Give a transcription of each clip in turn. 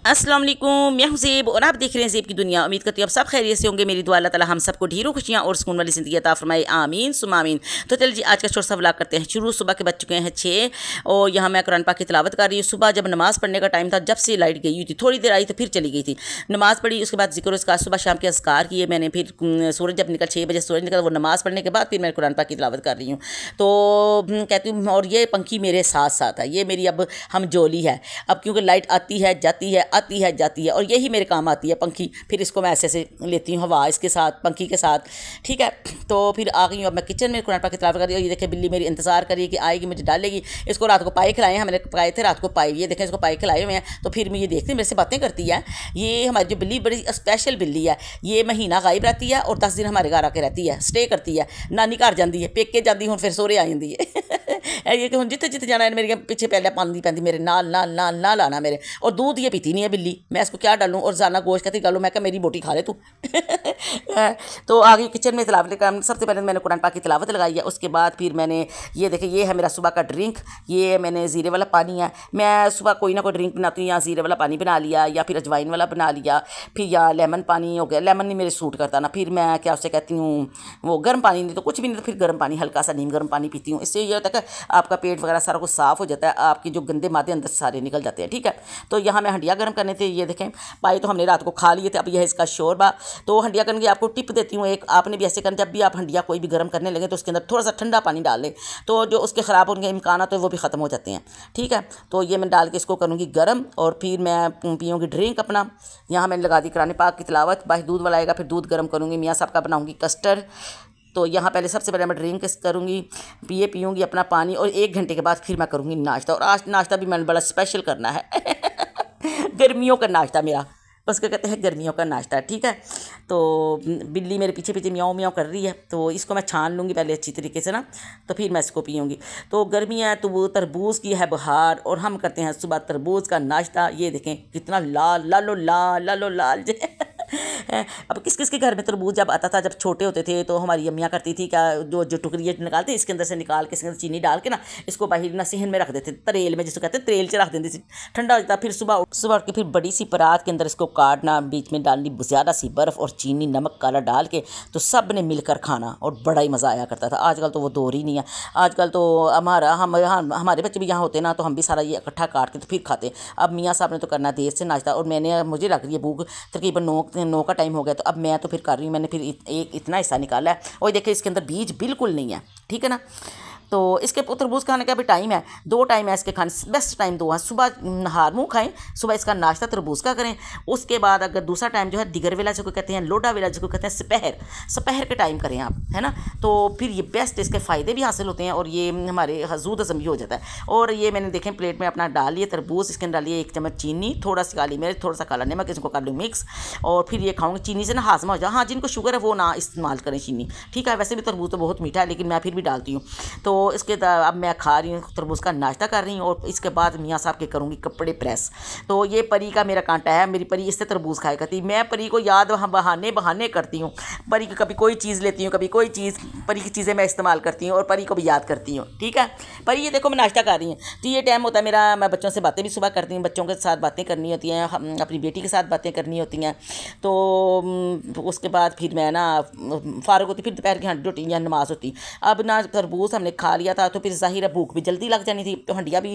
अस्सलाम वालेकुम, मैं हूं ज़ेब और आप देख रहे हैं ज़ेब की दुनिया। उम्मीद करती हूँ आप सब खैरियत से होंगे। मेरी दुआ अल्लाह ताला हम सबको ढेरों खुशियाँ और सुकून वाली ज़िंदगी अता फरमाए, आमीन सुम आमीन। तो चलिए जी आज का छोटा सा व्लॉग करते हैं शुरू। सुबह के बज चुके हैं 6 और यहाँ मैं कुरान पाक की तिलावत कर रही हूँ। सुबह जब नमाज़ पढ़ने का टाइम था, जब से लाइट गई हुई थी, थोड़ी देर आई तो फिर चली गई थी। नमाज़ पढ़ी, उसके बाद ज़िक्र उसका सुबह शाम के अज़कार किए मैंने। फिर सूरज जब निकल 6 बजे सूरज निकला, वो नमाज़ पढ़ने के बाद फिर मैं कुरान पाक की तिलावत कर रही हूँ। तो कहती हूँ, और ये पंखी मेरे साथ साथ है, ये मेरी अब हम जोली है। अब क्योंकि लाइट आती है जाती है, आती है जाती है, और यही मेरे काम आती है पंखी। फिर इसको मैं ऐसे ऐसे लेती हूँ हवा इसके साथ, पंखी के साथ, ठीक है। तो फिर आ गई हूँ अब मैं किचन में, कुरान पाक की तिलावत कर रही हूँ। ये देखें बिल्ली मेरी इंतज़ार करी कि आएगी मुझे डालेगी। इसको रात को पाए खिलाए हैं, मैंने पकाए थे रात को पाए, ये देखें इसको पाए खिलाए हुए हैं। तो फिर मैं ये देखती हूँ मेरे से बातें करती है। ये हमारी जो बिल्ली बड़ी स्पेशल बिल्ली है, ये महीना गायब रहती है और 10 दिन हमारे घर आके रहती है, स्टे करती है। नानी घर जाती है, पेके जाती हूँ, फिर सोरे आ जाती है। ये कि हूँ जिते जिते जाना है मेरे पीछे पहले पानी पैंती मेरे नाल नाल नाल नाल आना मेरे। और दूध ये पीती नहीं है बिल्ली, मैं इसको क्या डालूँ। और जाना गोश्त कहती डालूँ, मैं क्या मेरी बोटी खा ले तू। तो आ गई किचन में तिलावत का। सबसे पहले मैंने कुरान पाक की तिलावत लगाई है। उसके बाद फिर मैंने ये देखे, ये है मेरा सुबह का ड्रिंक। ये मैंने ज़ीरे वाला पानी है। मैं सुबह कोई ना कोई ड्रिंक बनाती हूँ, या ज़ीरे वाला पानी बना लिया, या फिर अजवाइन वाला बना लिया, फिर या लेमन पानी हो गया। लेमन नहीं मेरे सूट करता ना, फिर मैं क्या उससे कहती हूँ, वो गर्म पानी नहीं तो कुछ भी नहीं, तो फिर गर्म पानी, हल्का सा नीम गर्म पानी पीती हूँ। इससे ये होता है कि आपका पेट वगैरह सारा कुछ साफ़ हो जाता है, आपकी जो गंदे मादे अंदर सारे निकल जाते हैं, ठीक है। तो यहाँ मैं हंडिया गर्म करने थे, ये देखें पाए तो हमने रात को खा लिए थे, अब यह है इसका शोरबा। तो हंडिया करने की आपको टिप देती हूँ एक, आपने भी ऐसे करना, जब भी आप हंडिया कोई भी गर्म करने लगे तो उसके अंदर थोड़ा सा ठंडा पानी डाल लें, तो जो उसके ख़राब होने के इम्कान तो वो भी ख़त्म हो जाते हैं, ठीक है। तो ये मैं डाल के इसको करूँगी गर्म, और फिर मैं पीऊँगी ड्रिंक अपना। यहाँ मैंने लगा दी कुरान पाक की तिलावत, बाहर दूध वाला आएगा, फिर दूध गर्म करूँगी, मियाँ साहब का बनाऊँगी कस्टर्ड। तो यहाँ पहले सबसे पहले मैं ड्रिंक करूँगी, पीऊँगी अपना पानी, और 1 घंटे के बाद फिर मैं करूँगी नाश्ता। और आज नाश्ता भी मैंने बड़ा स्पेशल करना है। गर्मियों का नाश्ता मेरा, बस क्या कहते हैं गर्मियों का नाश्ता, ठीक है। तो बिल्ली मेरे पीछे पीछे म्याऊं म्याऊं कर रही है, तो इसको मैं छान लूँगी पहले अच्छी तरीके से ना, तो फिर मैं इसको पीऊँगी। तो गर्मी है तो वो तरबूज की है बहार, और हम करते हैं सुबह तरबूज का नाश्ता। ये देखें कितना लाल लालो लाल लालो लाल। अब किस किस के घर में तरबूज जब आता था, जब छोटे होते थे, तो हमारी अम्मियाँ करती थी क्या, जो जो टुकड़ी निकालते इसके अंदर से निकाल के, इसके अंदर चीनी डाल के ना, इसको बाहर ना सेहन में रख देते, तरेल में जिसको कहते हैं, तरेल से रख देती थी, ठंडा हो जाता। फिर सुबह उठ के फिर बड़ी सी परात के अंदर इसको काटना, बीच में डालनी ज़्यादा सी बर्फ़ और चीनी नमक काला डाल के, तो सब ने मिलकर खाना, और बड़ा ही मज़ा आया करता था। आजकल तो वो दौर ही नहीं है। आजकल तो हमारे बच्चे भी यहाँ होते ना, तो हम भी सारा ये इकट्ठा काट के तो फिर खाते। अब मियाँ साहब ने तो करना देर से नाश्ता, और मुझे लग रही है भूख, तकरीबन 9 का टाइम हो गया। तो अब मैं तो फिर कर रही हूँ, मैंने फिर एक इतना हिस्सा निकाला है, और देखिए इसके अंदर बीज बिल्कुल नहीं है, ठीक है ना। तो इसके तरबूज खाने का भी टाइम है, 2 टाइम है इसके खाने, बेस्ट टाइम 2 है। सुबह नहार मुँह खाएं, सुबह इसका नाश्ता तरबूज का करें। उसके बाद अगर दूसरा टाइम जो है दिगर वेला जिसको कहते हैं, लोडा वेला जिसको कहते हैं, सपहर के टाइम करें आप, है ना। तो फिर ये बेस्ट, इसके फ़ायदे भी हासिल होते हैं, और ये हमारे हजूद हजम भी हो जाता है। और ये मैंने देखें प्लेट में अपना डाल लिए तरबूज, इसके अंदर डालिए 1 चम्मच चीनी, थोड़ा सी काली मिर्च, थोड़ा सा काला नमक, इसको कर लूँ मिक्स, और फिर ये खाऊँगी। चीनी से ना हाजमा हो जाए, हाँ जिनको शुगर है वो ना इस्तेमाल करें चीनी, ठीक है। वैसे भी तरबूज तो बहुत मीठा है, लेकिन मैं फिर भी डालती हूँ। तो इसके अब मैं खा रही हूँ, तरबूज का नाश्ता कर रही हूँ, और इसके बाद मियाँ साहब के करूँगी कपड़े प्रेस। तो ये परी का मेरा कांटा है, मेरी परी इससे तरबूज खाया करती। मैं परी को याद बहाने करती हूँ, परी की कभी कोई चीज़ लेती हूँ, कभी कोई चीज़, परी की चीज़ें मैं इस्तेमाल करती हूँ, और परी को भी याद करती हूँ, ठीक है। परी ये देखो मैं नाश्ता कर रही हूँ, तो ये टाइम होता है मेरा, मैं बच्चों से बातें भी सुबह करती हूँ, बच्चों के साथ बातें करनी होती हैं, अपनी बेटी के साथ बातें करनी होती हैं। तो उसके बाद फिर मैं ना फारूक होती, फिर दोपहर की रोटी या नमाज़ होती। अब ना तरबूज हमने खा लिया था, तो फिर ज़ाहिर भूख भी जल्दी लग जानी थी। तो हंडिया भी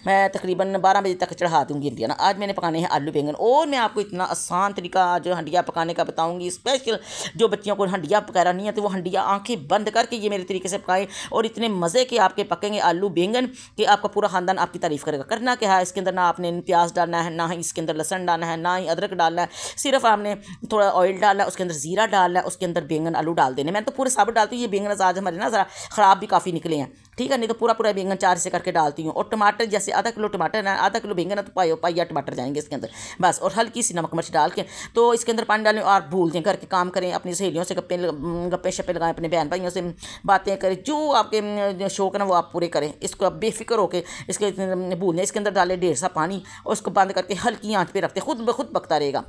मैं तकरीबन 12 बजे तक चढ़ा दूँगी हंडिया ना। आज मैंने पकाने हैं आलू बैंगन, और मैं आपको इतना आसान तरीका आज हंडिया पकाने का बताऊँगी स्पेशल। जो बच्चियों को हंडिया पकाना नहीं है, तो वो हंडिया आंखें बंद करके ये मेरे तरीके से पकाएं, और इतने मज़े के आपके पकेंगे आलू बैंगन कि आपका पूरा ख़ानदान आपकी तारीफ़ करेगा। करना क्या है, इसके अंदर ना आपने प्याज डालना है, ना ही इसके अंदर लहसुन डालना है, ना ही अदरक डालना है, सिर्फ आपने थोड़ा ऑयल डालना है, उसके अंदर ज़ीरा डालना है, उसके अंदर बैंगन आलू डाल देने। मैं तो पूरे साबुत डालती हूँ। ये बैंगन आज हमारे ना ज़रा ख़राब भी काफ़ी निकले हैं, ठीक है, नहीं तो पूरा बैंगन 4 से करके डालती हूँ। और टमाटर जैसे आधा किलो टमाटर है, आधा किलो बैंगन है, तो पाइया टमाटर जाएंगे इसके अंदर बस, और हल्की सी नमक मिर्च डाल के तो इसके अंदर पानी डालें, और भूल दें, घर के काम करें, अपनी सहेलियों से गप्पे शप्पे लगाएं, अपने बहन भाइयों से बातें करें, जो आपके शौक है ना वो आप पूरे करें। इसको आप बेफिक्र होकर इसके भूल दें, इसके अंदर डालें 1.5 सा पानी, और उसको बंद करके हल्की आंच पे रखते, खुद ब खुद पकता रहेगा।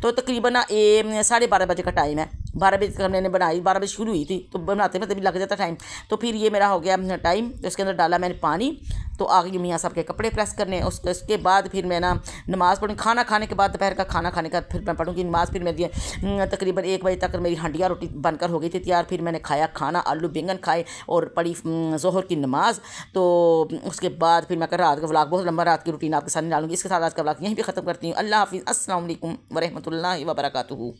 तो तकरीबन 12:30 बजे का टाइम है, 12 बजे तक मैंने बनाई, 12 बजे शुरू हुई थी तो बनाते में तभी लग जाता टाइम। तो फिर ये मेरा हो गया टाइम, तो इसके अंदर डाला मैंने पानी। तो आगे मियाँ साहब के कपड़े प्रेस करने, उसके बाद फिर मैं ना नमाज़ पढ़ूँ। खाना खाने के बाद, दोपहर का खाना खाने के बाद फिर मैं पढ़ूँगी नमाज़। फिर मेरी तकरीबन 1 बजे तक मेरी हंडिया रोटी बनकर हो गई थी तैयार। फिर मैंने खाया खाना, आलू बैंगन खाए और पढ़ी ज़ोहर की नमाज़। तो उसके बाद फिर मैं रात का व्लॉग, बहुत लंबा रात की रूटीन आपके सामने डालूंगी। इसके साथ आज का व्लॉग यहीं पर ख़त्म करती हूँ। अल्लाह हाफ़िज़, अस्सलाम वालेकुम व रहमतुल्लाहि व बरकातुहू।